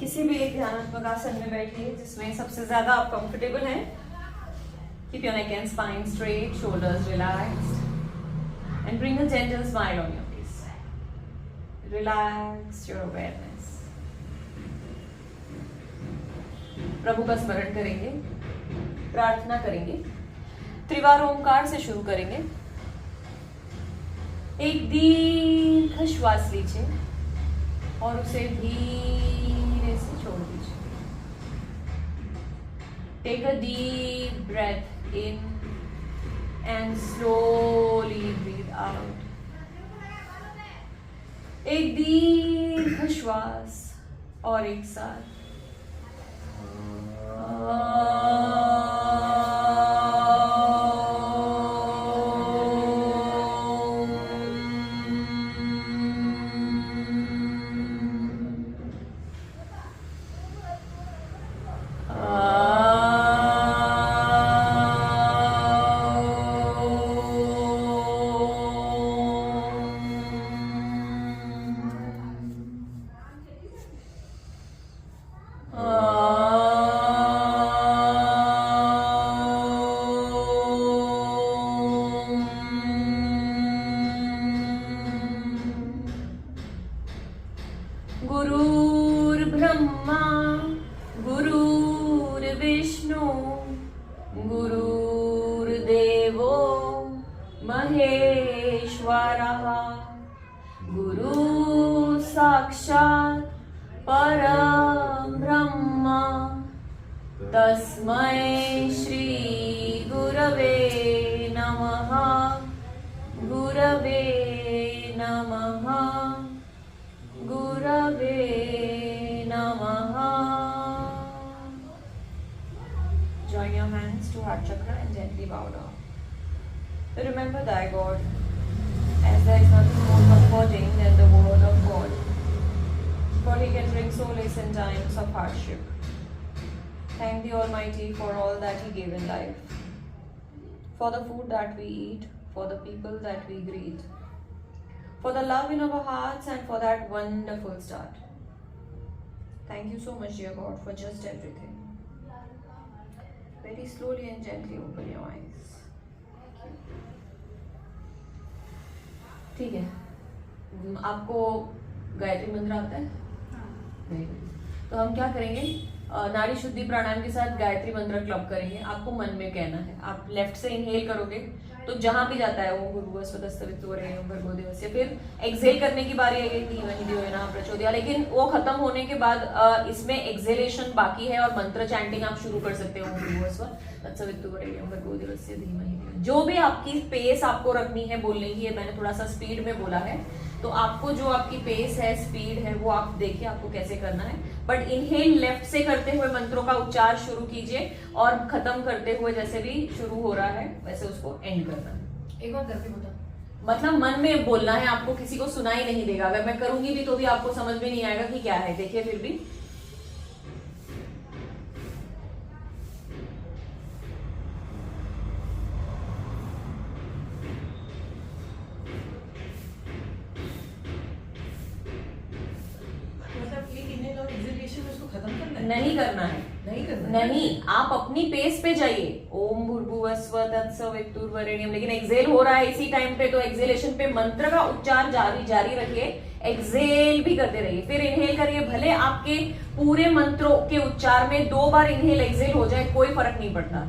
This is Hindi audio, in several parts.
किसी भी एक ध्यानात्मक आसन में बैठिए जिसमें सबसे ज्यादा आप कंफर्टेबल हैं। Keep your neck and spine straight, shoulders relaxed, and bring a gentle smile on your face. Relax your awareness. प्रभु का स्मरण करेंगे, प्रार्थना करेंगे, त्रिवार ओंकार से शुरू करेंगे। एक दीर्घ श्वास लीजिए और उसे धीरे से छोड़ दीजिए। Take a deep breath in and slowly breathe out. एक दीर्घ श्वास और एक साथ। गुरुर्ब्रह्मा गुरुर्विष्णु गुरुर्देवो महेश्वरः गुरु साक्षात् परब्रह्म तस्मै श्री गुरवे नमः गुरवे नमः गुरवे नमः। Join your hands to heart chakra and gently bow down. Remember thy God, as there is nothing more comforting than the word of God, for he can bring solace in times of hardship. Thank the Almighty for all that he gave in life, for the food that we eat, for the people that we greet, for the love in our hearts and for that wonderful start. Thank you so much, dear God, for just everything. Very slowly and gently open your eyes. ठीक है, आपको गायत्री मंत्र आता है? Very good. तो हम क्या करेंगे, नाड़ी शुद्धि प्राणायाम के साथ गायत्री मंत्र क्लब करेंगे। आपको मन में कहना है। आप लेफ्ट से इनहेल करोगे तो जहां भी जाता है ओम भूर्भुवस्सुः भर्गो देवस्य, फिर एक्सहेल करने की बारी आएगी धीमहि धियो योनः प्रचोदयात्। लेकिन वो खत्म होने के बाद इसमें एक्सहेलेशन बाकी है और मंत्र चैंटिंग आप शुरू कर सकते हो। ओम भूर्भुवस्सुः भर्गो देवस्य धीमहि धियो। जो भी आपकी पेस आपको रखनी है बोलने की, ये मैंने थोड़ा सा स्पीड में बोला है, तो आपको जो आपकी पेस है, स्पीड है, वो आप देखिए आपको कैसे करना है। बट इनहेल लेफ्ट से करते हुए मंत्रों का उच्चार शुरू कीजिए और खत्म करते हुए जैसे भी शुरू हो रहा है वैसे उसको एंड करना है। एक बार करके बता, मतलब मन में बोलना है आपको, किसी को सुनाई नहीं देगा। अगर मैं करूंगी भी तो भी आपको समझ में नहीं आएगा कि क्या है। देखिए फिर भी नहीं करना है, नहीं, आप अपनी पेस पे जाइए। ओम भूर्भुवस्सुः तत्सवितुर्वरेण्यम, लेकिन एक्सहेल हो रहा है इसी टाइम पे, तो एक्सहेलेशन पे मंत्र का उच्चार जारी रखिए, एक्सहेल भी करते रहिए, फिर इनहेल करिए। भले आपके पूरे मंत्रों के उच्चार में 2 बार इनहेल एक्सहेल हो जाए, कोई फर्क नहीं पड़ता,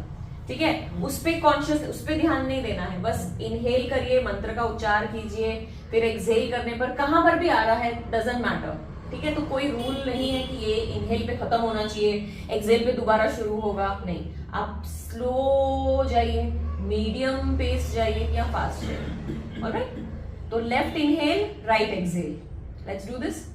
ठीक है। उस पे कॉन्शियस, उस पे ध्यान नहीं देना है, बस इनहेल करिए, मंत्र का उच्चार कीजिए, फिर एक्सहेल करने पर कहां पर भी आ रहा है डजंट मैटर, ठीक है। तो कोई रूल नहीं है कि ये इनहेल पे खत्म होना चाहिए, एक्सहेल पे दोबारा शुरू होगा, नहीं। आप स्लो जाइए, मीडियम पेस जाइए या फास्ट जाइए। ऑलराइट, तो left inhale, right exhale. Let's do this.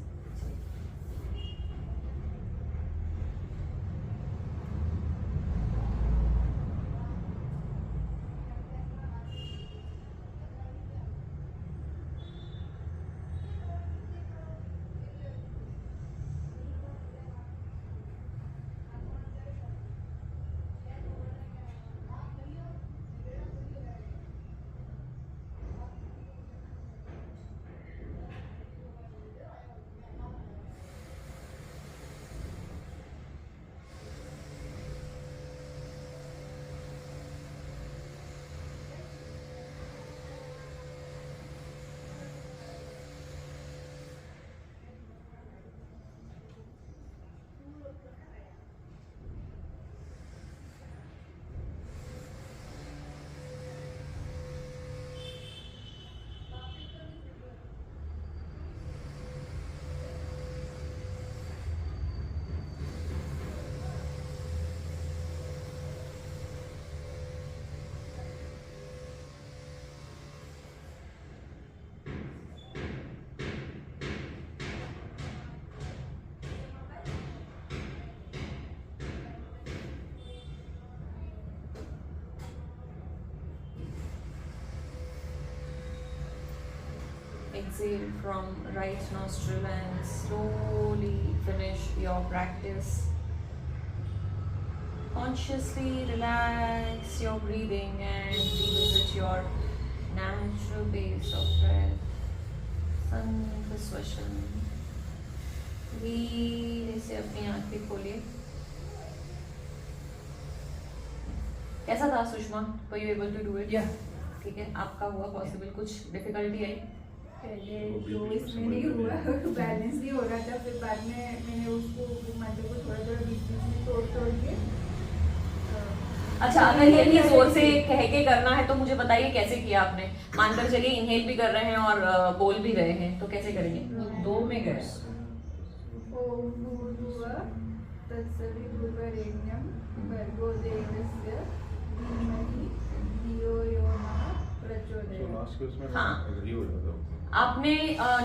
exhale from right nostril and slowly finish your practice. Consciously relax your breathing and revisit your natural pace of breath. Sankaswashan. धीरे से अपनी आंखें खोलिए. कैसा था Sushma? Were you able to do it? ठीक है, आपका हुआ पॉसिबल? कुछ डिफिकल्टी आई? पहले जो इसमें नहीं हुआ, बैलेंस नहीं हो रहा था, फिर बाद में मैंने उसको मंत्र को थोड़ा थोड़ा बीच बीच में तोड़ के. अच्छा, अगर ये भी जोर से कह के करना है तो मुझे बताइए कैसे किया आपने? मानकर चलिए इनहेल भी कर रहे हैं और बोल भी रहे हैं, तो कैसे करेंगे? दो में गए. ओम भूर्भुवः तत्सवितुर्वरेण्यं भर्गो देवस्य धीमहि धियो यो नः प्रचोदयात्. हाँ, आपने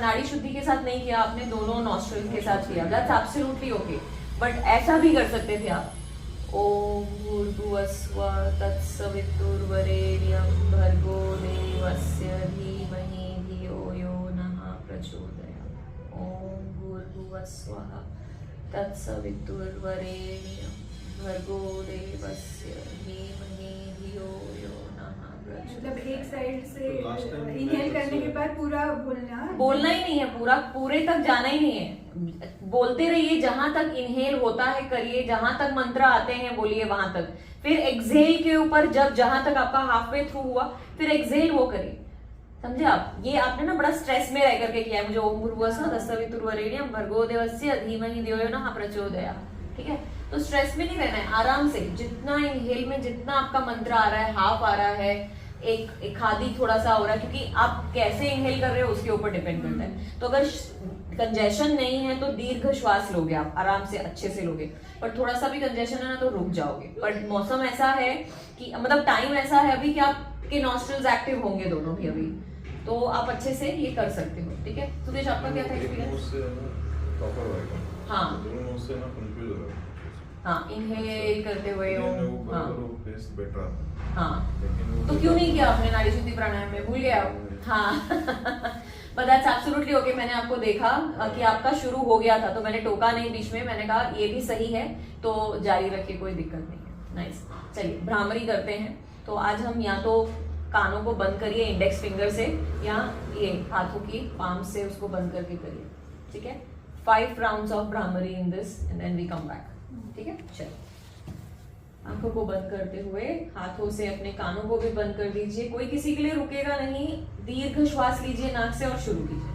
नाड़ी शुद्धि के साथ नहीं किया, आपने दोनों नॉस्ट्रिल के साथ किया. दैट्स एब्सोल्युटली ओके, बट ऐसा भी कर सकते थे आप. ओम भूर्भुवस्सुवः तत्सवितुर्वरेण्यं भर्गो देवस्य धीमहि धियो यो नः प्रचोदयात्. ओम भूर्भुवस्सुवः तत्सवितुर्वरेण्यं भर्गो देवस्य धीमहि धियो यो नः प्रचोदयात्. मतलब एक साइड से इनहेल करने के बाद पूरा बोलना ही नहीं है, पूरे तक जाना ही नहीं है. बोलते रहिए, जहां तक इनहेल होता है करिए, जहां तक मंत्र आते हैं बोलिए वहां तक. फिर एक्सहेल के ऊपर जहां तक आपका हाफवे थ्रू हुआ, फिर एक्सहेल वो करिए. समझे आप? ये आपने ना बड़ा स्ट्रेस में रह करके किया है. मुझे ओम भूर्भुवस्सुवः तत्सवितुर्वरेण्यं भर्गो देवस्य धीमहि धियो यो नः प्रचोदयात्. ठीक है, तो स्ट्रेस में नहीं रहना है, आराम से. जितना इनहेल में जितना आपका मंत्र आ रहा है, हाफ आ रहा है, एक आधी थोड़ा सा हो रहा है, क्योंकि आप कैसे इनहेल कर रहे हो उसके ऊपर डिपेंड करता है. तो अगर कंजेशन नहीं है तो दीर्घ श्वास लोगे, आप आराम से अच्छे से लोगे. पर थोड़ा सा भी कंजेशन है ना तो रुक जाओगे. बट मौसम ऐसा है कि मतलब टाइम ऐसा है अभी कि आपके नॉस्ट्रिल्स एक्टिव होंगे दोनों भी अभी, तो आप अच्छे से ये कर सकते हो. ठीक है सुदेश, आपका क्या था एक्सपीरियंस? हाँ, इनहेल करते हुए तो क्यों नहीं किया आपने नाड़ी शुद्धि प्राणायाम में? भूल गया आप? हाँ. But that's absolutely okay. मैंने आपको देखा कि आपका शुरू हो गया था, तो मैंने टोका नहीं बीच में. मैंने कहा ये भी सही है तो जारी रखिए, कोई दिक्कत नहीं है. नाइस. चलिए भ्रामरी करते हैं. तो आज हम या तो कानों को बंद करिए इंडेक्स फिंगर से, या ये हाथों की पाम से उसको बंद करके करिए. ठीक है, 5 rounds of bhramari in this and then we come back. ठीक है, चलिए आंखों को बंद करते हुए हाथों से अपने कानों को भी बंद कर दीजिए. कोई किसी के लिए रुकेगा नहीं. दीर्घ श्वास लीजिए नाक से और शुरू कीजिए.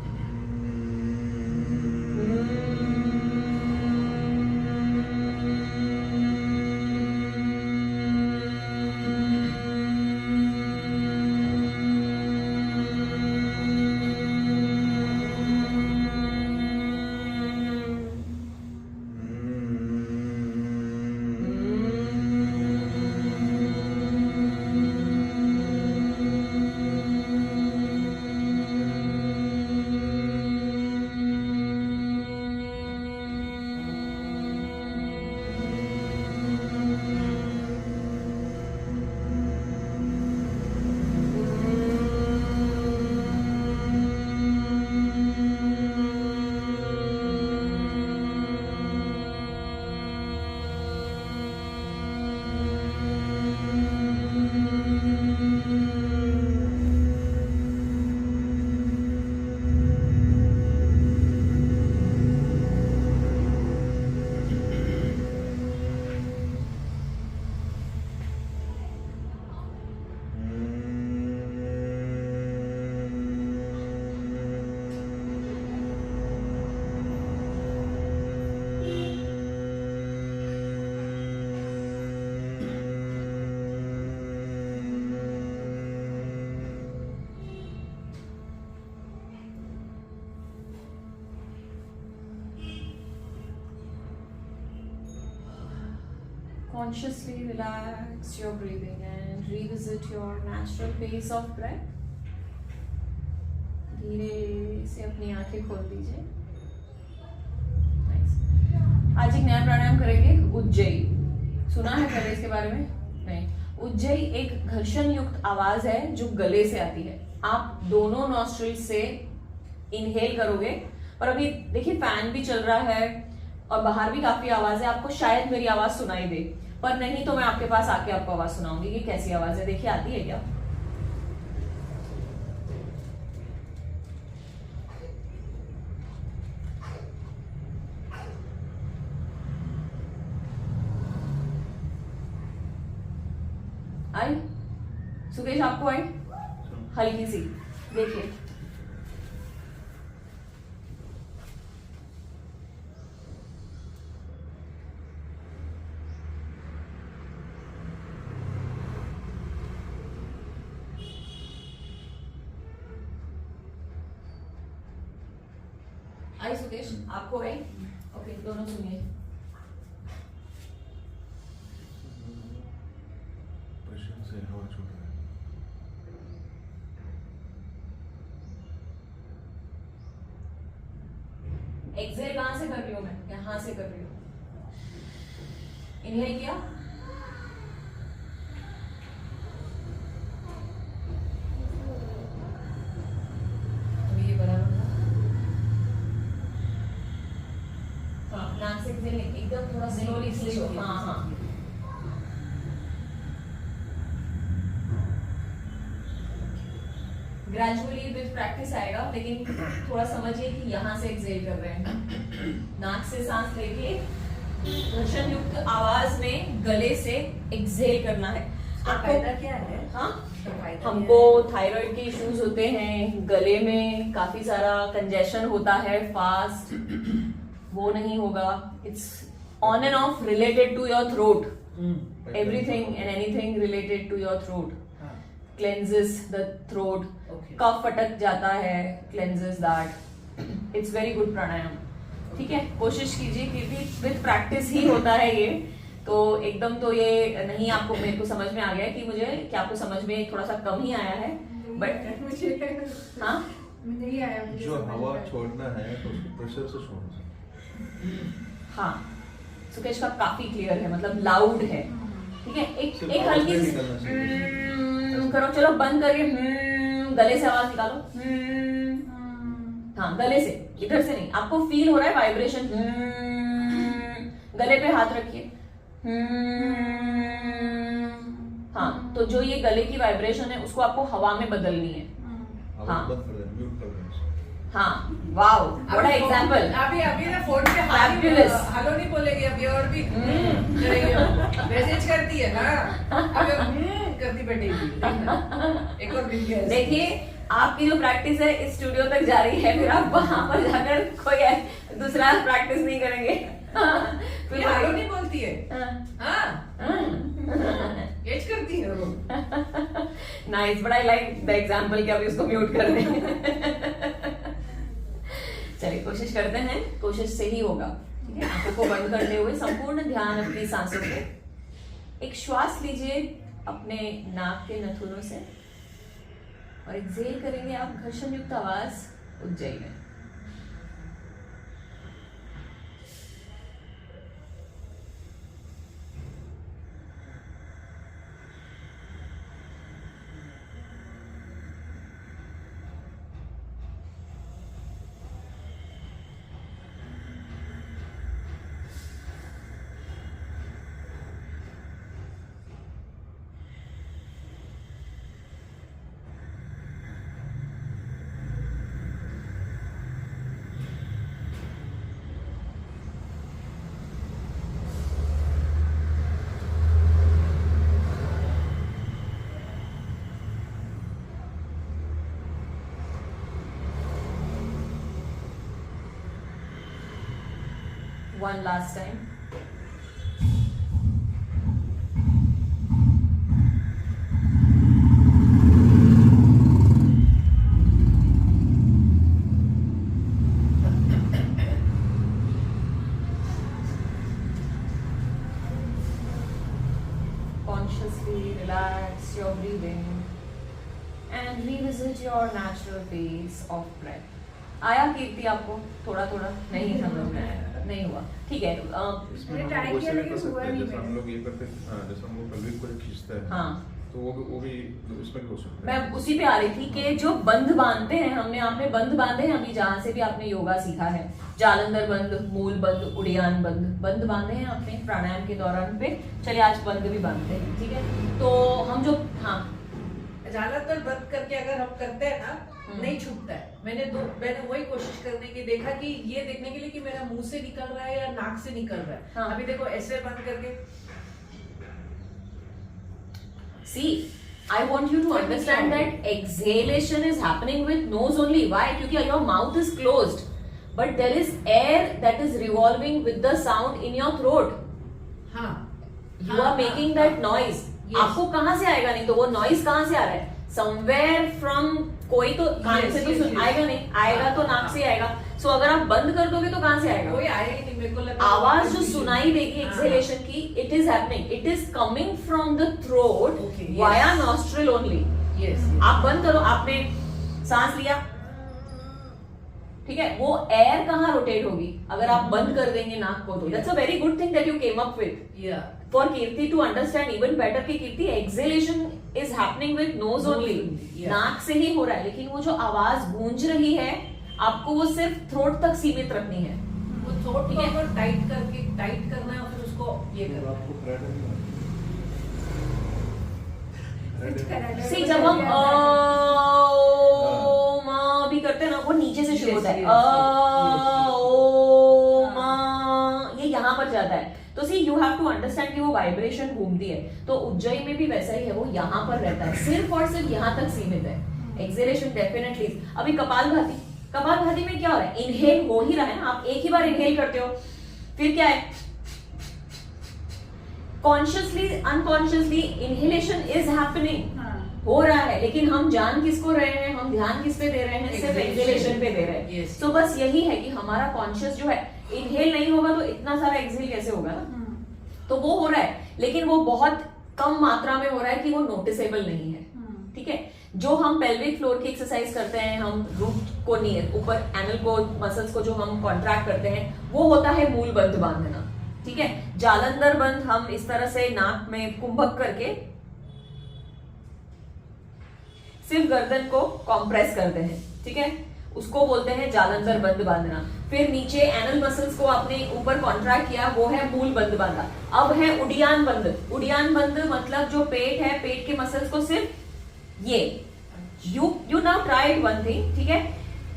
Consciously relax your breathing and revisit your natural pace of breath. धीरे से अपनी आंखें खोल दीजिए. Nice. आज एक नया प्राणायाम करेंगे, उज्जयी. सुना है पहले इसके बारे में? नहीं. उज्जयी एक घर्षण युक्त आवाज है जो गले से आती है. आप दोनों नॉस्ट्रिल से इनहेल करोगे, और अभी देखिए फैन भी चल रहा है और बाहर भी काफी आवाज है, आपको शायद मेरी आवाज सुनाई दे, पर नहीं तो मैं आपके पास आके आपको आवाज सुनाऊंगी कि कैसी आवाज है। देखिए आती है क्या? आई? सुकेश आपको आई? हल्की सी, देखिए। आई सुकेश, आपको आई? ओके, दोनों सुनिए। से हवा छूट रहा है। एक्सेल कहां से कर रही हूं मैं? यहां से कर रही हूं। इनहेल किया, अभी ये बराबर था। हाँ, नाक से एक्सेल एकदम थोड़ा स्लोली स्लो। हाँ हाँ, ग्रेजुअली विद प्रैक्टिस आएगा, लेकिन थोड़ा समझिए कि यहाँ से एक्सेल कर रहे हैं। नाक से सांस लेके घर्षण युक्त आवाज में गले से एक्सेल करना है। आपको फायदा क्या है? हाँ, फायदा हमको थायराइड के इश्यूज होते हैं, गले में काफी सारा कंजेशन होता है फास्ट, वो नहीं होगा। It's on and off related to your throat, everything and anything related to your throat cleanses the throat. कफ अटक जाता है, cleanses that. It's very good प्राणायाम। ठीक है, कोशिश कीजिए क्योंकि विद प्रैक्टिस ही होता है ये, तो एकदम तो ये नहीं आपको, मेरे को समझ में आ गया कि मुझे कि आपको समझ में थोड़ा सा कम ही आया है, बट मुझे हाँ नहीं आया मुझे जो समझ हवा में। छोड़ना है तो उसको प्रेशर से छोड़ना है। हाँ, सुकेश का काफी क्लियर है, मतलब लाउड है। ठीक है, सिर्फ एक आवाज हल्की नहीं सी निकलना चाहिए। करो, चलो बंद करके गले से आवाज निकालो। हाँ, गले से, इधर से नहीं। आपको फील हो रहा है वाइब्रेशन? गले पे हाथ रखिए। हाँ, तो जो ये गले की वाइब्रेशन है उसको आपको हवा में बदलनी है। आवाज हाँ। बंद कर देना, म्यूट कर देना। हाँ, वाओ, व्हाट एग्जांपल। अभी ना फोन पे Fabulous. हेलो नहीं बोलेगी अभी, और भी करेगी, मैसेज करती है ना, अभी करती बैठेगी। एक और मिल गया। देखिए, आपकी जो प्रैक्टिस है इस स्टूडियो तक जा रही है, फिर आप वहां पर जाकर कोई दूसरा प्रैक्टिस नहीं करेंगे। फिर हेलो नहीं बोलती है। हाँ, एज करती है वो। Nice, but I like the example कि अभी उसको म्यूट कर दें। चलिए कोशिश करते हैं, कोशिश से ही होगा। ठीक है, आंखों को बंद करते हुए संपूर्ण ध्यान अपनी सांसों पे। एक श्वास लीजिए अपने नाक के नथुनों से और एक्सेल करेंगे आप घर्षण युक्त आवाज उज्जैन में। One last time. Consciously relax your breathing and revisit your natural pace of breath. आया कीर्ति आपको? थोड़ा थोड़ा नहीं समझ में आया, नहीं हुआ। ठीक है, इसमें मैंने हम try लोग किया वैसे भी लेकिन कर सकते हुआ हैं, नहीं जैसे हम मेरे। लोग ये करते हैं, जैसे हम लोग pelvic को खींचते हैं, हाँ। तो तो वो भी इसमें भी हो सकता है। मैं उसी पे आ रही थी कि जो बंध बांधते हैं, हमने आपने बंध बांधे हैं अभी जहां से भी आपने योगा सीखा है, जालंधर बंध, मूल बंध, उड़ियान बंध, बंध बांधे हैं आपने प्राणायाम के दौरान पे। चलिए आज बंध भी बांधते हैं, ठीक है। तो हम जो जालंधर बंद करके अगर हम करते हैं ना, नहीं छूटता है। मैंने वही कोशिश करने की देखा कि ये देखने के लिए कि मेरा मुंह से निकल रहा है या नाक से निकल रहा है। हाँ। अभी देखो ऐसे बंद करके See, I want you to understand that exhalation is happening with nose only. Why? क्योंकि your mouth is closed, but there is air that is revolving with the sound in your throat. हाँ, You are making that noise. Yes. आपको कहाँ से आएगा? नहीं तो वो noise कहाँ से आ रहा है? Somewhere from कोई तो कान से तो आएगा नहीं, आएगा तो नाक से आएगा। सो अगर आप बंद कर दोगे तो कहाँ से आएगा? कोई आएगा ही नहीं। मेरे को लगा आवाज जो सुनाई देगी एक्सहेलेशन की, it is happening, it is coming from the throat via nostril only. Yes, आप बंद करो, आपने सांस लिया, ठीक है, वो एयर कहाँ रोटेट होगी अगर आप बंद कर देंगे नाक को? तो that's a very good thing that you came up with या for Kirti to understand even better कि Kirti exhalation is happening with nose only, नाक से ही हो रहा है, लेकिन वो जो आवाज गूंज रही है आपको वो सिर्फ थ्रोट तक सीमित रखनी है। वो थ्रोट को अगर टाइट करना है और फिर उसको ये करना है। आपको फ्रेंड सी जब हम मा भी करते हैं ना, वो नीचे से शुरू होता है, ये यहाँ पर जाता है। तो सी यू हैव टू अंडरस्टैंड कि वो वाइब्रेशन घूमती है। तो उज्जैन में भी वैसा ही है, वो यहाँ पर रहता है, सिर्फ और सिर्फ यहाँ तक सीमित है। Exhalation definitely. अभी कपालभाति में क्या हो रहा है? इनहेल हो ही रहा है ना, आप एक ही बार इनहेल करते हो, फिर क्या है, consciously unconsciously inhalation is happening, हो रहा है, लेकिन हम जान किसको रहे हैं, हम ध्यान किस पे दे रहे हैं? सिर्फ एक्सहेलेशन पे दे रहे हैं। Yes. तो बस यही है कि हमारा कॉन्शियस जो है, इनहेल नहीं होगा तो इतना सारा एक्सहेल कैसे होगा ना? तो वो हो रहा है, लेकिन वो बहुत कम मात्रा में हो रहा है कि वो नोटिसेबल नहीं है, ठीक है। जो हम पेल्विक फ्लोर की एक्सरसाइज करते हैं, हम रूट को ऊपर एनल को, मसल्स को जो हम कॉन्ट्रैक्ट करते हैं, वो होता है मूल बंध बांधना, ठीक है। जालंधर बंध हम इस तरह से नाक में कुंभक करके सिर्फ गर्दन को कॉम्प्रेस करते हैं, ठीक है, उसको बोलते हैं जालंधर बंध बांधना। फिर नीचे एनल मसल्स को आपने ऊपर कॉन्ट्रैक्ट किया, वो है मूल बंध बांधा। अब है उड़ियान बंध। उड़ियान बंध मतलब जो पेट है, पेट के मसल्स को सिर्फ ये you now tried one thing, ठीक है,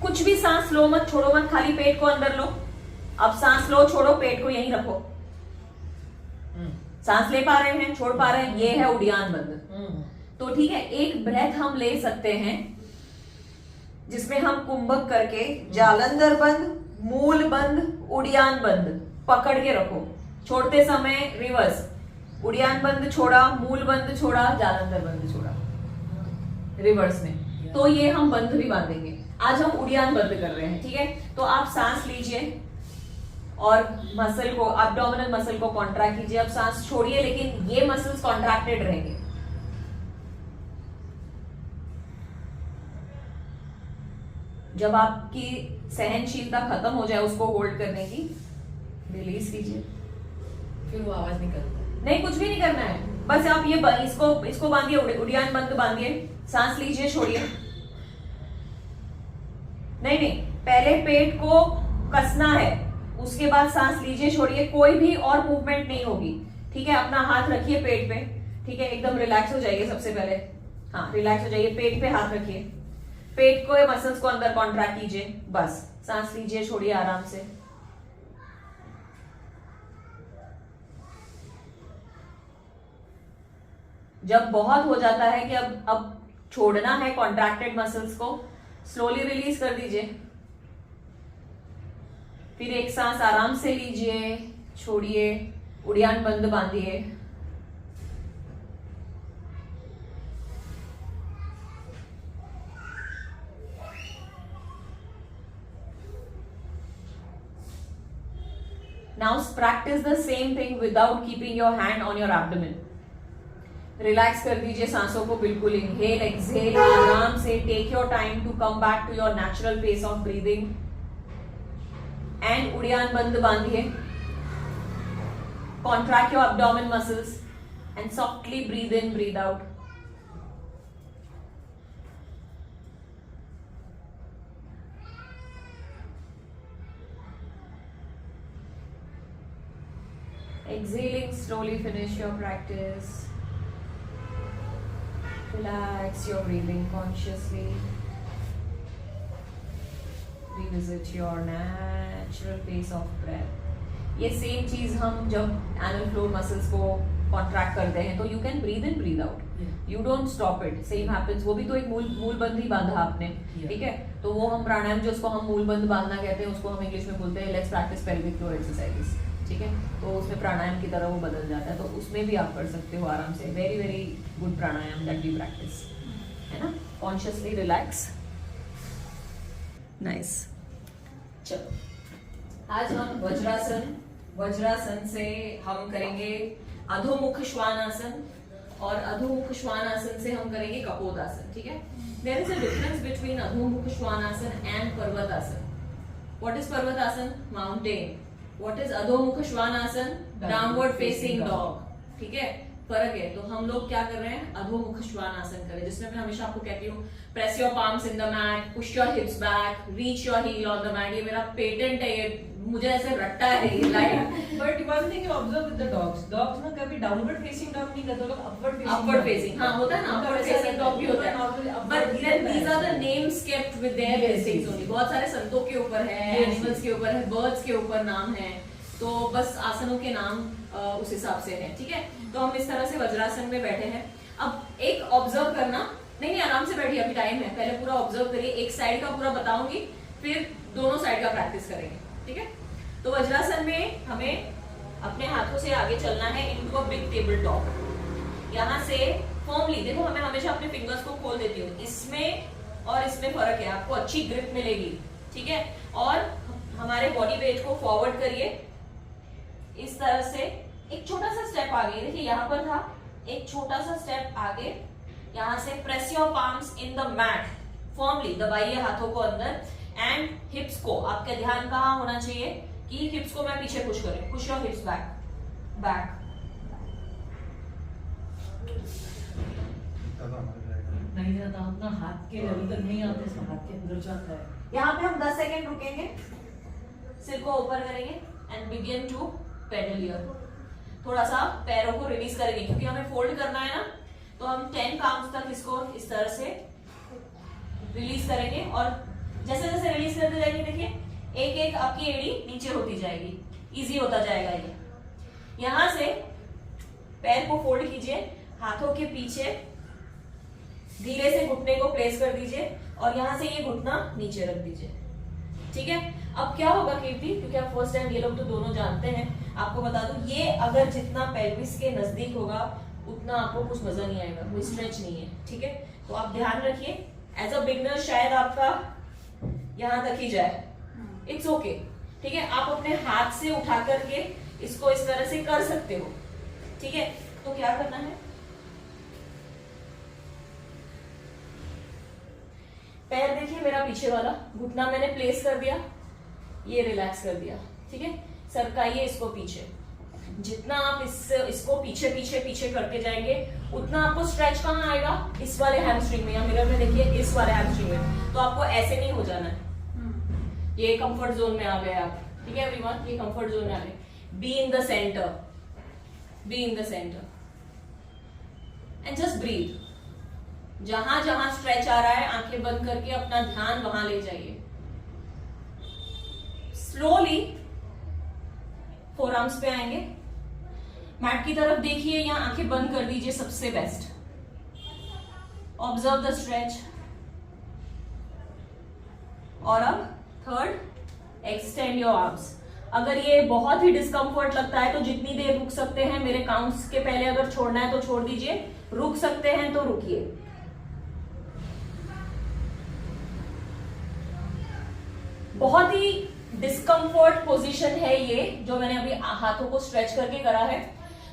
कुछ भी सांस लो मत, छोड़ो मत, खाली पेट को अंदर लो। अब सांस लो, छोड़ो, पेट को यहीं रखो। सांस ले पा रहे हैं, छोड़ पा रहे हैं, ये है उड़ियान बंध। तो ठीक है, एक ब्रेथ हम ले सकते हैं जिसमें हम कुंभक करके जालंधर बंध, मूल बंध, उड़ियान बंध पकड़ के रखो। छोड़ते समय रिवर्स, उड़ियान बंध छोड़ा, मूल बंध छोड़ा, जालंधर बंध छोड़ा, रिवर्स में। तो ये हम बंध भी बांधेंगे। आज हम उड़ियान बंध कर रहे हैं, ठीक है। तो आप सांस लीजिए और मसल को, एब्डोमिनल मसल को कॉन्ट्रैक्ट कीजिए। अब सांस छोड़िए, लेकिन ये मसल्स कॉन्ट्रैक्टेड रहेंगे। जब आपकी सहनशीलता खत्म हो जाए उसको होल्ड करने की, रिलीज कीजिए। फिर वो आवाज निकलता है। नहीं, कुछ भी नहीं करना है, बस आप ये इसको बांधिए, उड़ियान बंद बांधिए, सांस लीजिए, छोड़िए। नहीं, पहले पेट को कसना है, उसके बाद सांस लीजिए, छोड़िए, कोई भी और मूवमेंट नहीं होगी, ठीक है। अपना हाथ रखिए पेट पे, ठीक है, एकदम रिलैक्स हो जाइए। सबसे पहले हाँ, रिलैक्स हो जाइए, पेट पे हाथ रखिए, पेट को, मसल्स को अंदर कॉन्ट्रैक्ट कीजिए, बस सांस लीजिए, छोड़िए आराम से। जब बहुत हो जाता है कि अब छोड़ना है कॉन्ट्रैक्टेड मसल्स को, स्लोली रिलीज कर दीजिए। फिर एक सांस आराम से लीजिए, छोड़िए, Uddiyana Bandha बांधिए। Now practice the same thing without keeping your hand on your abdomen. Relax कर दीजिए सांसों को बिल्कुल। इनहेल एक्सहेल आराम से, take your time to come back to your natural pace of breathing. And Uddiyana Bandha बांधिए, contract your abdomen muscles and softly breathe in, breathe out. Exhaling, slowly finish your practice. Relax your breathing consciously. Revisit your natural pace of breath. ये सेम चीज हम जब एनल फ्लोर मसल्स को कॉन्ट्रैक्ट करते हैं तो you can breathe in breathe out, you don't stop it, same happens. वो भी तो एक मूल बंद ही बांधा आपने, ठीक है. तो वो हम प्राणायाम जो उसको हम मूल बंद बांधना कहते हैं उसको हम इंग्लिश में बोलते हैं let's practice pelvic floor exercises, ठीक है. तो उसमें प्राणायाम की तरह वो बदल जाता है, तो उसमें भी आप कर सकते हो आराम से. Very very good pranayama that we practice, है ना. Consciously relax. नाइस. चलो आज हम वज्रासन से हम करेंगे अधोमुख श्वानासन, और अधोमुख श्वानासन से हम करेंगे कपोतासन, ठीक है. There is a difference between adhomukha svanasana and parvatasana. What is parvatasana? Mountain. What is adhomukha svanasana? Downward facing dog, ठीक है. फर्क है. तो हम लोग क्या कर रहे हैं? अधोमुख श्वानासन करें, जिसमें मैं हमेशा आपको कहती हूँ press your palms in the mat, push your hips back, reach your heel on the mat. ये मेरा पेटेंट है, ये मुझे ऐसे रट्टा है ये line. But one thing you observe with the dogs ना कभी डाउनवर्ड फेसिंग डॉग नहीं करते लोग, अपवर्ड फेसिंग. हाँ होता है ना, अपवर्ड फेसिंग डॉग भी होता है. But these are the names kept with their basics only. बहुत सारे संतों के ऊपर है, एनिमल्स के ऊपर है, बर्ड्स के ऊपर नाम है, तो बस आसनों के नाम उस हिसाब से है, ठीक है. तो हम इस तरह से वज्रासन में बैठे हैं. अब एक ऑब्जर्व करना, नहीं आराम से बैठिए, अभी टाइम है. पहले पूरा ऑब्जर्व करिए, एक साइड का पूरा बताऊंगी, फिर दोनों साइड का प्रैक्टिस करेंगे, ठीक है. तो वज्रासन में हमें अपने हाथों से आगे चलना है into a big table top. यहाँ से फर्मली देखो, हमें हमेशा अपने फिंगर्स को खोल देती हूँ. इसमें और इसमें फर्क है, आपको अच्छी ग्रिप मिलेगी, ठीक है. और हमारे बॉडी वेट को फॉरवर्ड करिए इस तरह से. एक छोटा सा स्टेप आगे, देखिए यहाँ पर था, एक छोटा सा स्टेप आगे. यहाँ से press your palms in the mat, firmly दबाइए हाथों को अंदर. एंड हिप्स को, आपका ध्यान कहाँ होना चाहिए कि हिप्स को मैं पीछे पुश करें. Push your hips back. नहीं जाता, अपना हाथ के लेवल तक नहीं आते, इसका हाथ के अंदर जाता है. यहाँ पे हम 10 सेकेंड रुकेंगे, सिर को ऊपर करेंगे and begin to pedal here. थोड़ा सा पैरों को रिलीज करेंगे क्योंकि हमें फोल्ड करना है ना, तो हम 10 काउंट्स तक इसको इस तरह से रिलीज करेंगे. और जैसे जैसे रिलीज करते जाएंगे, देखिए एक एक आपकी एड़ी नीचे होती जाएगी, इजी होता जाएगा ये. यहां से पैर को फोल्ड कीजिए, हाथों के पीछे धीरे से घुटने को प्लेस कर दीजिए और यहां से ये घुटना नीचे रख दीजिए, ठीक है. अब क्या होगा कीर्ति, क्योंकि आप फर्स्ट टाइम, ये लोग तो दोनों जानते हैं, आपको बता दूं, ये अगर जितना पेल्विस के नजदीक होगा उतना आपको कुछ मजा नहीं आएगा, कोई स्ट्रेच नहीं है, ठीक है. तो आप ध्यान रखिए, एज अ बिगनर शायद आपका यहां तक ही जाए, इट्स ओके, ठीक है. आप अपने हाथ से उठा करके इसको इस तरह से कर सकते हो, ठीक है. तो क्या करना है, पैर देखिए मेरा पीछे वाला, घुटना मैंने प्लेस कर दिया, ये रिलैक्स कर दिया, ठीक है. सरकाइए इसको पीछे. जितना आप इसको पीछे पीछे पीछे करते जाएंगे उतना आपको स्ट्रेच कहाँ आएगा, इस वाले हैमस्ट्रिंग में, या मिरर में देखिए इस वाले हैमस्ट्रिंग में. तो आपको ऐसे नहीं हो जाना है, ये कंफर्ट जोन में आ गए आप, ठीक है एवरीवन, ये कंफर्ट जोन में आ गए. Be in the centre, be in the centre and just breathe. जहां जहां स्ट्रेच आ रहा है आंखें बंद करके अपना ध्यान वहां ले जाइए. स्लोली फोरआर्म्स पे आएंगे, मैट की तरफ देखिए, यहां आंखें बंद कर दीजिए, सबसे बेस्ट. Observe the stretch. और अब थर्ड, एक्सटेंड योर आर्म्स. अगर ये बहुत ही डिस्कम्फर्ट लगता है तो जितनी देर रुक सकते हैं, मेरे काउंट्स के पहले अगर छोड़ना है तो छोड़ दीजिए, रुक सकते हैं तो रुकिए. बहुत ही डिस्कम्फर्ट पोजीशन है ये, जो मैंने अभी हाथों को स्ट्रेच करके करा है.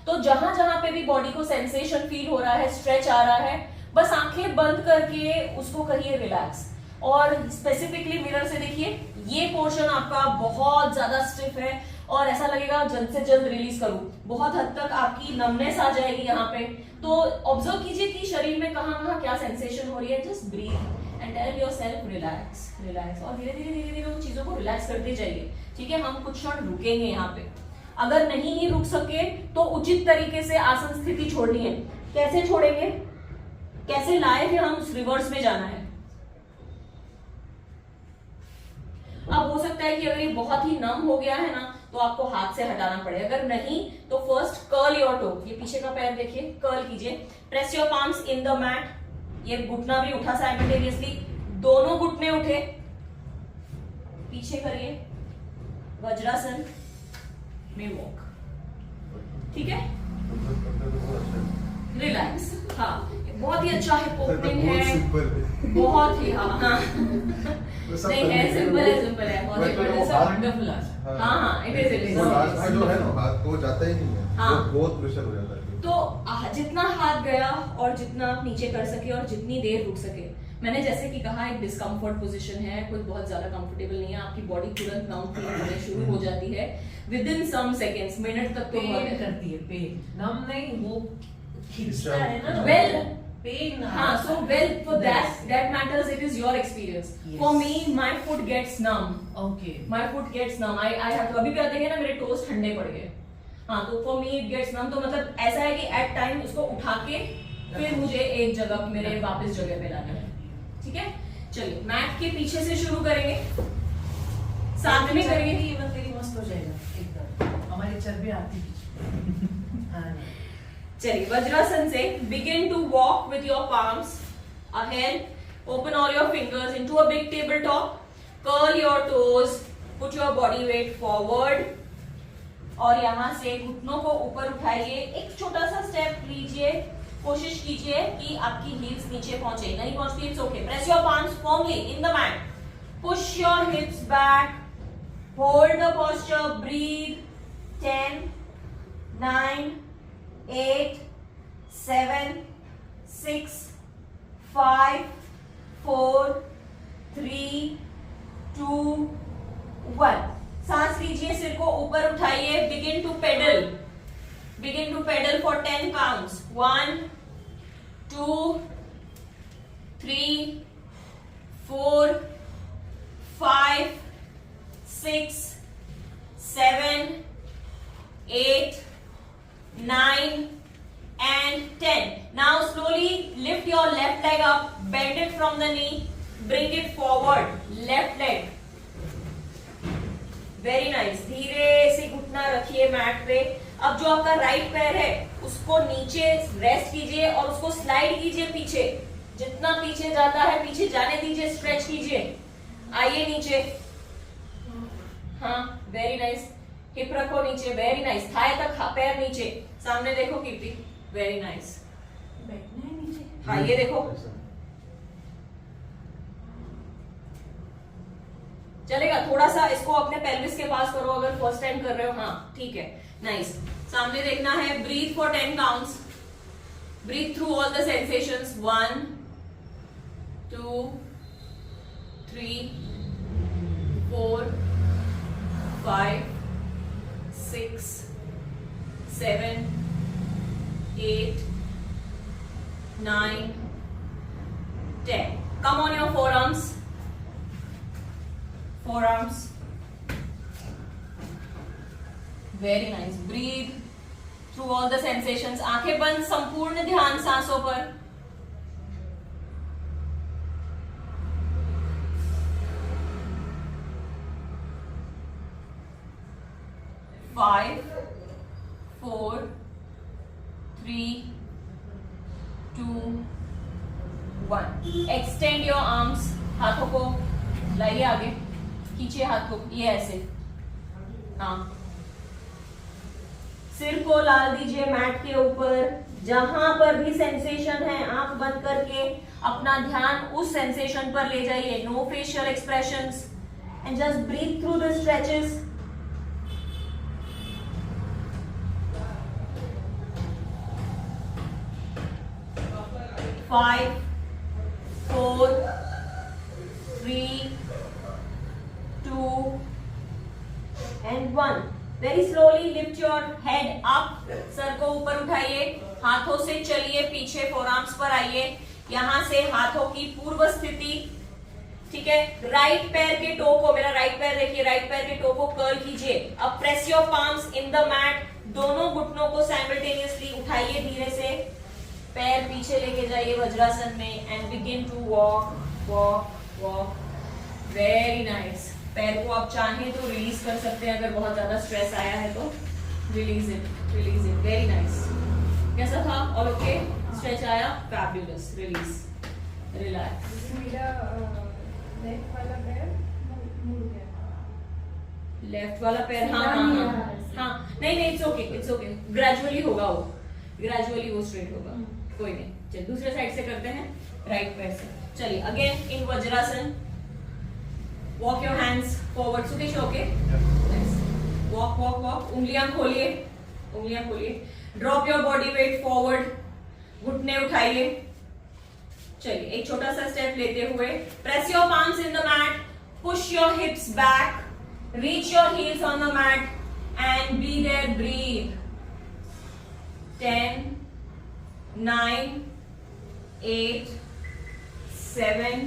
तो जहां जहां पे भी बॉडी को सेंसेशन फील हो रहा है, स्ट्रेच आ रहा है, बस आंखें बंद करके उसको करिए रिलैक्स. और स्पेसिफिकली मिरर से देखिए, ये पोर्शन आपका बहुत ज्यादा स्टिफ है और ऐसा लगेगा जल्द से जल्द रिलीज करूं. बहुत हद तक आपकी नमनेस आ जाएगी यहाँ पे. तो ऑब्जर्व कीजिए कि शरीर में कहाँ कहाँ क्या सेंसेशन हो रही है. Just breathe and tell yourself relax, relax. और धीरे धीरे धीरे धीरे उन चीजों को रिलैक्स करते जाइए, ठीक है. हम कुछ क्षण रुकेंगे यहाँ पे, अगर नहीं ही रुक सके तो उचित तरीके से आसन स्थिति छोड़नी है। कैसे छोड़ेंगे, कैसे लाए थे हम, उस रिवर्स में जाना है। अब हो सकता है कि अगर ये बहुत ही नम हो गया है ना तो आपको हाथ से हटाना पड़े, अगर नहीं तो फर्स्ट कर्ल योर टो, ये पीछे का पैर देखिए, कर्ल कीजिए, press your palms in the mat, ये घुटना भी उठा साइमल्टेनियसली, दोनों घुटने उठे, पीछे करिए, वज्रासन में वॉक, ठीक है, रिलैक्स। हाँ बहुत ही अच्छा है, ओपनिंग है, बहुत ही हाँ हाँ नहीं है, सिंपल है बहुत ही वंडरफुल। हाँ इट इज जो है ना हाथ को जाता ही नहीं है, हाँ। बहुत प्रेशर हो जाता है। तो जितना हाथ गया और जितना आप नीचे कर सके और जितनी देर रुक सके, मैंने जैसे कि कहा एक डिस्कम्फर्ट पोजीशन है, कोई बहुत ज्यादा कंफर्टेबल नहीं है, आपकी बॉडी तुरंत नम फील होने शुरू हो जाती है within some seconds, minute तक तो पेन करती है, पेन नम नहीं, वो खींचता है ना, वेल पेन। हाँ, so well for that matters, it is your experience. Yes. For me, my foot gets numb. Okay My foot gets numb. I have to, अभी भी आते हैं ना मेरे टोस्ट ठंडे पड़ गए, हाँ तो for me it gets numb, तो मतलब ऐसा है कि at time उसको उठा के फिर मुझे एक जगह मेरे वापस जगह पे लाना है, ठीक है। चलिए मैट के पीछे से शुरू करेंगे, साथ में करेंगे, इवन तेरी मस्त हो जाएगा एकदम, हमारी चर्बी आती है। चलिए वज्रासन से begin to walk with your palms ahead, open all your fingers into a big tabletop, curl your toes, put your body weight forward और यहाँ से घुटनों को ऊपर उठाइए, एक छोटा सा स्टेप लीजिए, कोशिश कीजिए कि आपकी हील्स नीचे पहुंचे, नहीं पहुंचती it's okay, press your palms firmly in the mat, push your hips back, hold the posture, breathe, 10 9 8 7 6 5 4 3 2 1, सांस लीजिए, सिर को ऊपर उठाइए, begin to pedal for 10 counts, 1 2 3 4 5 6 7 8 9 and 10. Now slowly lift your left leg up, bend it from the knee, bring it forward, left leg, very nice, धीरे से घुटना रखिए मैट पे। अब जो आपका राइट पैर है उसको नीचे रेस्ट कीजिए और उसको स्लाइड कीजिए पीछे, जितना पीछे जाता है पीछे जाने दीजिए, स्ट्रेच कीजिए, आइए नीचे, हाँ वेरी नाइस, हिप रखो नीचे, वेरी नाइस, थाई तक पैर नीचे, सामने देखो कीर्ति, वेरी नाइस, बैठना है नीचे, हाँ ये देखो, चलेगा, थोड़ा सा इसको अपने पेल्विस के पास करो अगर फर्स्ट टाइम कर रहे हो, हाँ ठीक है, नाइस, सामने देखना है, breathe for 10 counts, breathe through all the sensations, 1 2 3 4 5 6 7 8 9 10. Come on your forearms. Very nice. Breathe through all the sensations. आंखें बंद, संपूर्ण ध्यान सांसों पर. Five, 4, 3, 2, 1. Extend your arms. हाथों को लाइए आगे, खींचिए हाथ को, ये ऐसे, हाँ, सिर को डाल दीजिए मैट के ऊपर, जहां पर भी सेंसेशन है आंख बंद करके अपना ध्यान उस सेंसेशन पर ले जाइए. No facial expressions and just breathe through the stretches. 5, 4, 3, 2 and 1. Very slowly lift your head up. Sir को ऊपर उठाइए, हाथों से चलिए पीछे, फोरआर्म्स पर आइए. यहां से हाथों की पूर्व स्थिति, ठीक है। राइट पैर के टो को, मेरा राइट पैर देखिए, राइट पैर के टो को कर्ल कीजिए। अब press your palms in the mat, दोनों घुटनों को साइमल्टेनियसली उठाइए धीरे से, पैर पीछे लेके जाइए वज्रासन में and begin to walk walk walk. Very nice. पैर को आप चाहें तो रिलीज कर सकते हैं, अगर बहुत ज्यादा स्ट्रेस आया है तो release it, release it. Very nice. कैसा था? All okay? स्ट्रेच आया? फैबुलस। Release, relax. मेरा लेफ्ट वाला पैर मुड़ गया। लेफ्ट वाला पैर, हाँ हाँ हाँ हाँ, नहीं नहीं, it's okay, it's okay. Gradually होगा वो, ग्रेजुअली वो स्ट्रेट होगा, कोई नहीं। चलिए दूसरे साइड से करते हैं, राइट पैर से। चलिए again in Vajrasana, walk your hands forward. Sukesh okay? Walk walk walk. उंगलियां खोलिए, उंगलियां खोलिए। Drop your body weight forward, घुटने उठाइए। चलिए एक छोटा सा स्टेप लेते हुए, press your palms in the mat, push your hips back, reach your heels on the mat and be there. Breathe. 10 9 8 7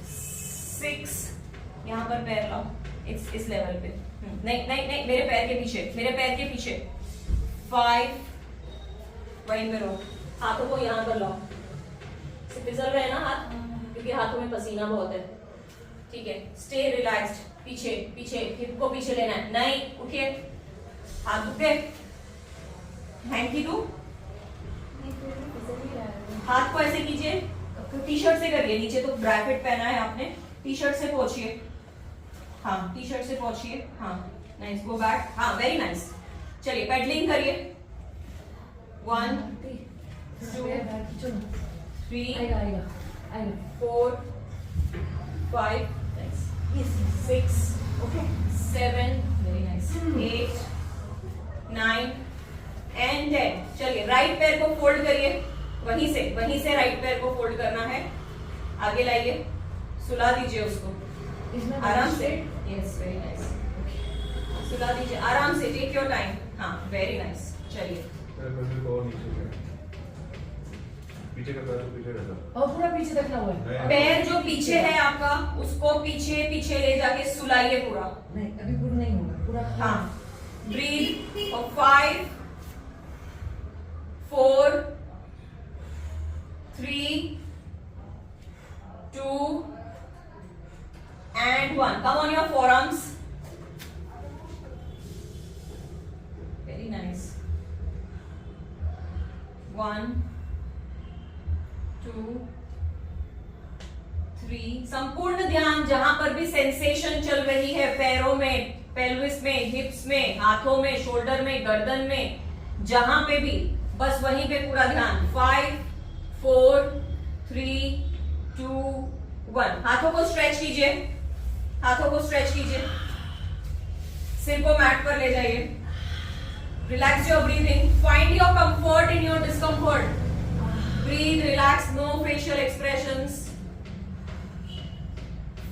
6, यहां पर पैर लाओ, इस लेवल पे। नहीं नहीं नहीं, मेरे पैर के पीछे, मेरे पैर के पीछे। 5, वहीं पे रहो, हाथों को यहां पर लाओ। फिसल रहे हैं ना हाथ, क्योंकि हाथों में पसीना बहुत है, ठीक है। स्टे रिलैक्स्ड, पीछे पीछे, हिप को पीछे लेना है, नहीं उठिए, हाथ दुखे, हैंकी दो, हाथ को ऐसे कीजिए, टी शर्ट से करिए, नीचे तो ब्रैकेट पहना है आपने, टी शर्ट से पहुंचिए, हाँ टी शर्ट से पहुंचिए, हाँ नाइस, गो बैक, हाँ वेरी नाइस। चलिए पेडलिंग करिए, 1 2 3 4 5 6 7 वेरी नाइस 8 9 एंड 10। चलिए राइट पैर को फोल्ड करिए, वहीं से राइट पैर को फोल्ड करना है, आगे लाइए, सुला दीजिए उसको आराम से। यस वेरी नाइस, सुला दीजिए आराम से, टेक योर टाइम, हाँ वेरी नाइस। चलिए पीछे का पैर तो पीछे रहता और पूरा पीछे रखना हुआ है। पैर जो पीछे है आपका, उसको पीछे पीछे ले जाके सुलाइए पूरा। नहीं अभी पूरा नहीं होगा, पूरा हाँ ब्रीथ। और 5 4 3 2 and 1. Come on your forearms. Very nice. 1 2 3। संपूर्ण ध्यान जहां पर भी सेंसेशन चल रही है, पैरों में, पेल्विस में, हिप्स में, हाथों में, शोल्डर में, गर्दन में, जहां पे भी, बस वहीं पे पूरा ध्यान। 5 4 3 2 1। हाथों को स्ट्रेच कीजिए, हाथों को स्ट्रेच कीजिए, सिर को मैट पर ले जाइए। Relax your breathing, find your comfort in your discomfort. Breathe, relax, no facial expressions.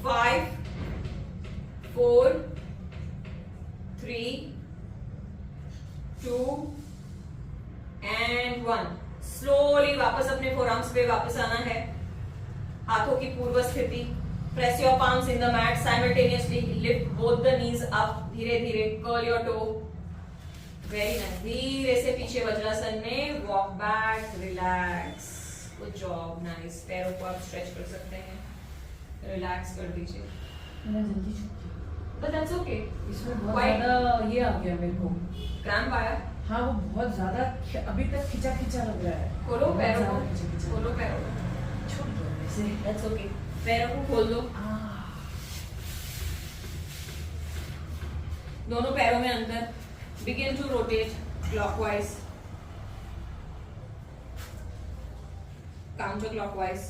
5 4 3 2 and 1। Slowly वापस अपने फोरआर्म्स पे वापस आना है, हाथों की पूर्व स्थिति। Press your palms in the mat, simultaneously lift both the knees up, धीरे धीरे curl your toe. Very nice, धीरे से पीछे वज्रासन में, walk back, relax, good job, nice. पैरों को आप स्ट्रेच कर सकते हैं, रिलैक्स कर दीजिए। मेरा जल्दी छूट गया, बट दैट्स ओके। इसमें बहुत ज्यादा ये आ गया मेरे को, क्रैम्प आया? हाँ वो बहुत ज्यादा अभी तक खिंचा खिंचा लग रहा है। खोलो पैरों को, खिंचा खोलो पैरों को, छूट गया वैसे। That's okay. पैरों को खोल दो, दोनों पैरों में अंतर। Begin to rotate clockwise, counterclockwise,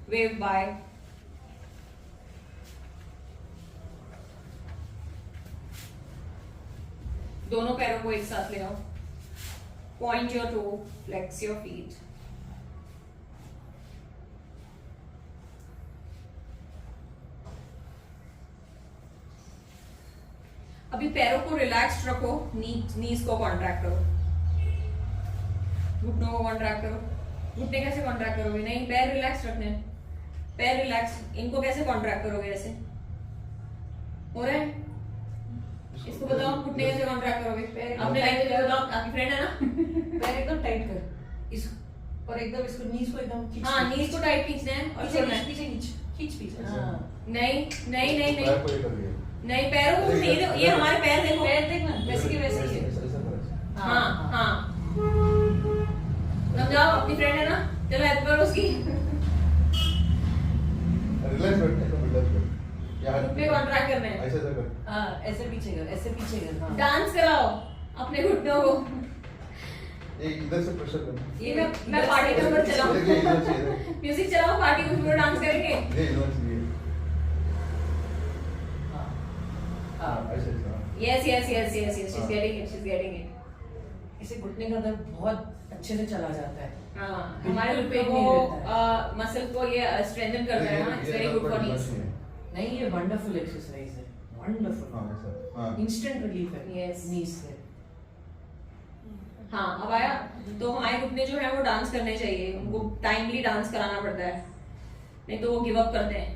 wave by, दोनों पैरों को एक साथ ले आओ, point your toe, flex your feet। अभी पैरों को रिलैक्स्ड रखो, नीज को कॉन्ट्रैक्ट करो, घुटनों को कॉन्ट्रैक्ट करो, घुटने कैसे कॉन्ट्रैक्ट करोगे? नहीं, पैर रिलैक्स रखने हैं, पैर रिलैक्स। इनको कैसे कॉन्ट्रैक्ट करोगे? ऐसे हो रहा है? इसको बताओ घुटने कैसे कॉन्ट्रैक्ट करोगे? अपने लैंग्वेज में बताओ, आपकी फ्रेंड है ना? पैर एकदम टाइट कर इस और एकदम इसको नीज को एकदम खींच। हाँ, नीज को टाइट खींचना है और छोड़ना है। पीछे खींच पीछे। हाँ नहीं नहीं नहीं पैर नहीं को ये कर दिया। नहीं, पैरों को नहीं दो, ये हमारे पैर देखो। पैर देखना वैसे की वैसे ही है। ऐसा करो। हाँ हाँ, समझाओ, अपनी फ्रेंड है ना, चलो हेल्प करो उसकी। रिलैक्स बैठ, ऐसा रिलैक्स बैठ। यहाँ घुटने कॉन्ट्रैक्ट करने हैं। ऐसा कर। हाँ ऐसे पीछे कर। हाँ डांस कराओ अपने घुटनों को। ये इधर से प्रेशर करना। ये मैं पार्टी के ऊपर चलाऊं, ये इधर से इधर। म्यूजिक चलाओ, पार्टी के ऊपर डांस करेंगे। ये इधर से ये। हाँ हाँ ऐसे ऐसे। Yes yes yes yes yes, she is getting it. इसे घुटने का दर्द बहुत अच्छे से चला जाता है। हाँ, हमारे बिल्कुल घुटनों पेन नहीं को मसल को ये स्ट्रेंथन करता है ना, इट्स वेरी गुड फॉर नीज। नहीं ये वंडरफुल एक्सरसाइज है, वंडरफुल। हाँ ऐसा। हाँ। इंस्टेंट रिलीफ है Yes. नीज से। हाँ, अब आया। तो हमारे घुटने जो है वो डांस करने चाहिए, उनको टाइमली डांस कराना पड़ता है, नहीं तो वो गिव अप करते हैं।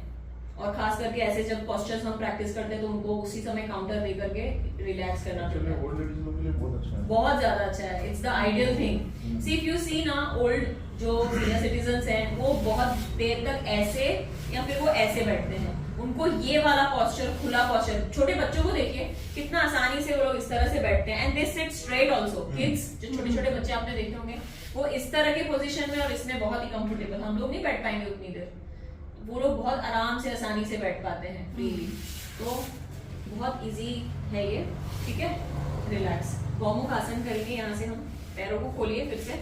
और खास करके ऐसे जब पोस्चर्स हम प्रैक्टिस करते हैं तो उनको उसी समय काउंटर दे करके रिलैक्स करना Actually, पड़ता है। old ladies लोग के लिए बहुत अच्छा है। बहुत ज्यादा अच्छा है, it's the ideal thing. See if you see ना, ओल्ड जो सीनियर सिटीजन्स हैं वो बहुत देर तक ऐसे या फिर वो ऐसे बैठते हैं, उनको ये वाला पोस्चर, खुला पोस्चर। छोटे बच्चों को देखिए कितना आसानी से वो लोग इस तरह से बैठते हैं, and they sit straight also. Kids जो छोटे छोटे बच्चे आपने देखे होंगे वो इस तरह के पोजीशन में और इसमें बहुत ही कंफर्टेबल। हम लोग नहीं बैठ पाएंगे उतनी देर, वो लोग बहुत आराम से आसानी से बैठ पाते हैं फ्रीली। तो बहुत इजी है ये, ठीक है। रिलैक्स गौमुख आसन करेंगे। यहाँ से हम पैरों को खोलिए, फिर से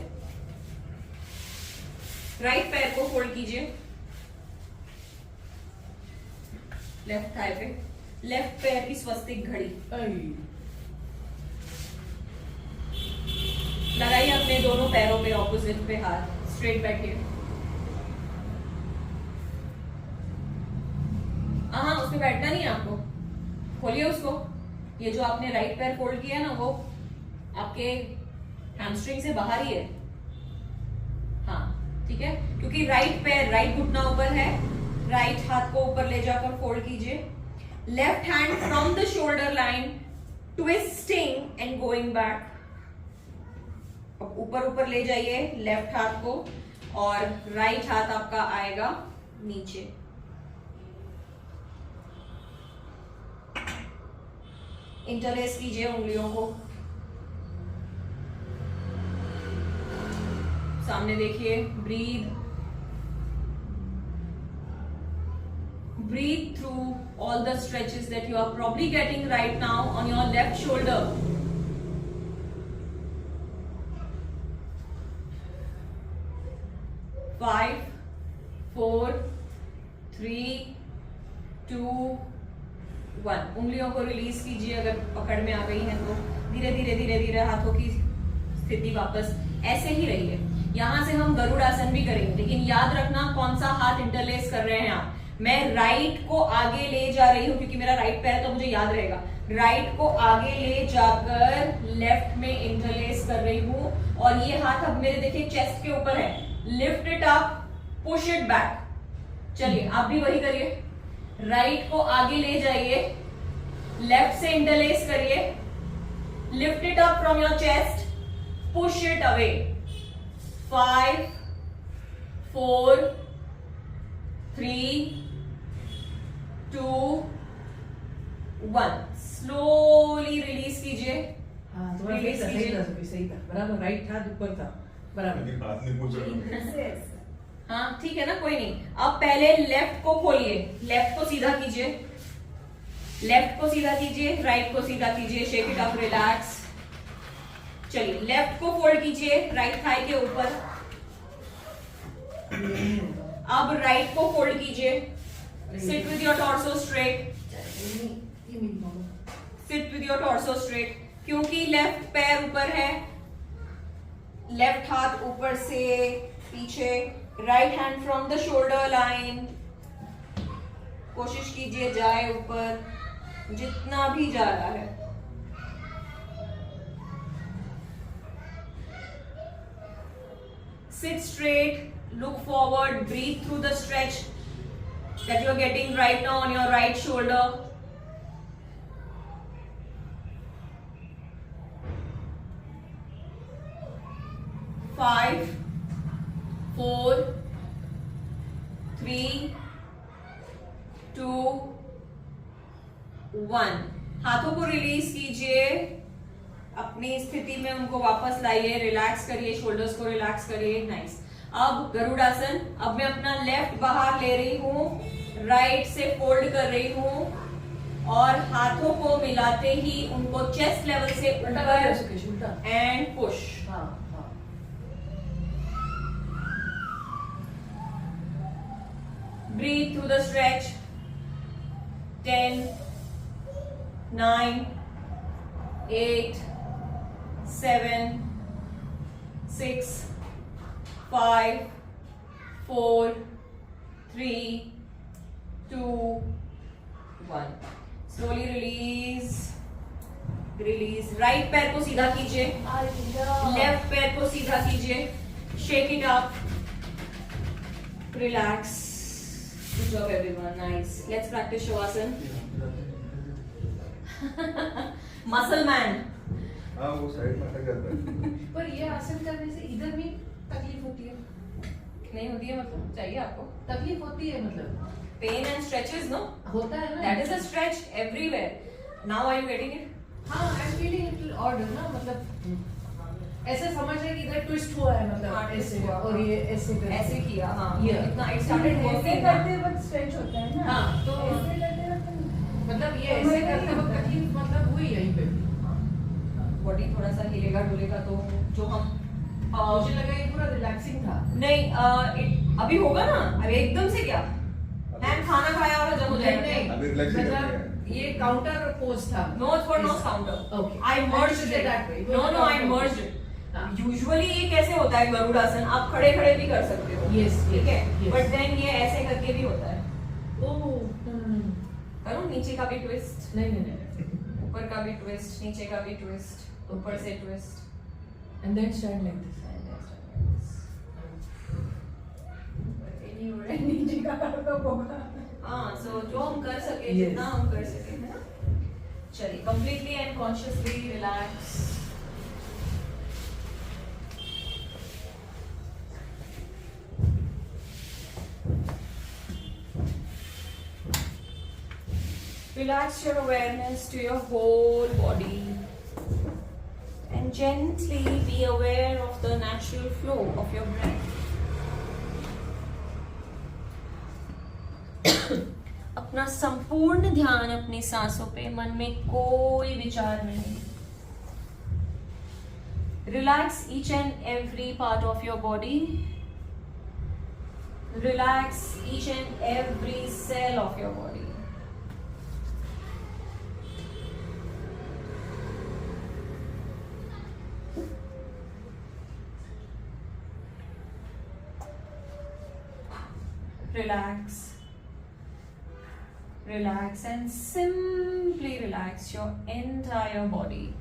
राइट पैर को फोल्ड कीजिए लेफ्ट थाई पे, लेफ्ट पैर की स्वस्तिक घड़ी लगाइए अपने दोनों पैरों पे, ऑपोजिट पे हाथ, स्ट्रेट बैठिए। हाँ, उस पे बैठना नहीं है आपको, खोलिए उसको। ये जो आपने राइट पैर फोल्ड किया है ना, वो आपके हैमस्ट्रिंग से बाहर ही है। हाँ ठीक है, क्योंकि राइट पैर, राइट घुटना ऊपर है, राइट हाथ को ऊपर ले जाकर फोल्ड कीजिए। Left hand from the shoulder line, twisting and going back. अब ऊपर ऊपर ले जाइए लेफ्ट हाथ को, और राइट हाथ आपका आएगा नीचे। इंटरलेस कीजिए उंगलियों को, सामने देखिए। breathe through all the stretches that you are probably getting right now on your left shoulder. Five, 4, 3, 2, 1। उंगलियों को रिलीज कीजिए अगर पकड़ में आ गई है तो। धीरे धीरे धीरे धीरे हाथों की स्थिति वापस ऐसे ही रही है। यहाँ से हम गरुड़ आसन भी करेंगे, लेकिन याद रखना कौन सा हाथ इंटरलेस कर रहे हैं आप। मैं राइट को आगे ले जा रही हूँ क्योंकि मेरा राइट पैर तो मुझे याद रहेगा। राइट को आगे ले जाकर लेफ्ट में इंटरलेस कर रही हूँ, और ये हाथ अब मेरे देखिए चेस्ट के ऊपर है। Lift it up, push it back. चलिए आप भी वही करिए। राइट को आगे ले जाइए, लेफ्ट से इंटरलेस करिए, lift it up from your chest, push it away. 5, 4, 3, 2, 1। Slowly release कीजिए। हाँ तुम्हारा सही था बराबर। राइट हाथ ऊपर था बराबर। लेकिन हाथ नहीं पूछ रहा। हाँ ठीक है ना, कोई नहीं। अब पहले लेफ्ट को खोलिए, लेफ्ट को सीधा कीजिए, लेफ्ट को सीधा कीजिए, राइट को सीधा कीजिए। Shake it up, relax. चलिए लेफ्ट को फोल्ड कीजिए राइट थाई के ऊपर। अब राइट को फोल्ड कीजिए। Sit with your torso straight, sit with your torso straight. क्योंकि लेफ्ट पैर ऊपर है, लेफ्ट हाथ ऊपर से पीछे, right hand from the shoulder line. कोशिश कीजिए जाए ऊपर, जितना भी जा रहा है। Sit straight, look forward, breathe through the stretch that you are getting right now on your right shoulder. Five, 4, 3, 2, 1. हाथों को रिलीज कीजिए, अपनी स्थिति में उनको वापस लाइए, रिलैक्स करिए, शोल्डर्स को रिलैक्स करिए. नाइस. अब गरुड़ासन. अब मैं अपना लेफ्ट बाहर ले रही हूँ, राइट से फोल्ड कर रही हूँ और हाथों को मिलाते ही उनको चेस्ट लेवल से ऊपर and push. Breathe through the stretch. 10, 9, 8, 7, 6, 5, 4, 3, 2, 1. Slowly release. Release. Right पैर को सीधा कीजिए. Left पैर को सीधा कीजिए. Shake it up. Relax. Good job everyone. Nice. Let's practice Shavasana. Muscle man. हाँ वो साइड में अटक जाता है. पर ये आसन करने से इधर भी तकलीफ होती है. नहीं होती है मतलब चाहिए आपको. तकलीफ होती है मतलब. Pain and stretches, no? होता है ना. That is a stretch everywhere. Now are you getting it? हाँ, I'm feeling a little odd ना, मतलब ऐसे समझ रहे कि इधर ट्विस्ट हुआ है, मतलब हाँ, twist ऐसे हुआ. और ये ऐसे करके. ऐसे किया. हाँ. ये. इतना it started ऐसे working. करते वक्त स्ट्रेच होता है ना. हाँ, तो ऐसे करते वक्त मतलब ये ऐसे करते वक्त तकलीफ मतलब हुई यहीं पे भी. बॉडी थोड़ा सा हिलेगा डुलेगा तो जो हम मुझे लगा ये पूरा रिलैक्सिंग था. नहीं अभी होगा ना. अभी एकदम से क्या मैम खाना खाया और हजम हो जाएगा. नहीं, अभी relaxing करते मतलब हैं. ये काउंटर पोज था. No, it's for nose counter. Okay. I merged Understood it. that way. No, I merged it. Usually ये कैसे होता है गरुड़ासन? आप खड़े खड़े भी कर सकते हो. Yes, ठीक है. yes. But then ये ऐसे करके भी होता है. ओह, करो नीचे का भी ट्विस्ट, नहीं नहीं नहीं. ऊपर का भी ट्विस्ट, नीचे का भी ट्विस्ट, ऊपर से twist. And then stand like this. नीचे का करता होगा. हाँ, so जो हम कर सके, Yes. जितना हम कर सके, है ना? चलिए, completely and consciously relax. Relax your awareness to your whole body and gently be aware of the natural flow of your breath. अपना संपूर्ण ध्यान अपनी सांसों पे, मन में कोई विचार नहीं. Relax each and every part of your body. Relax each and every cell of your body. Relax. Relax and simply relax your entire body.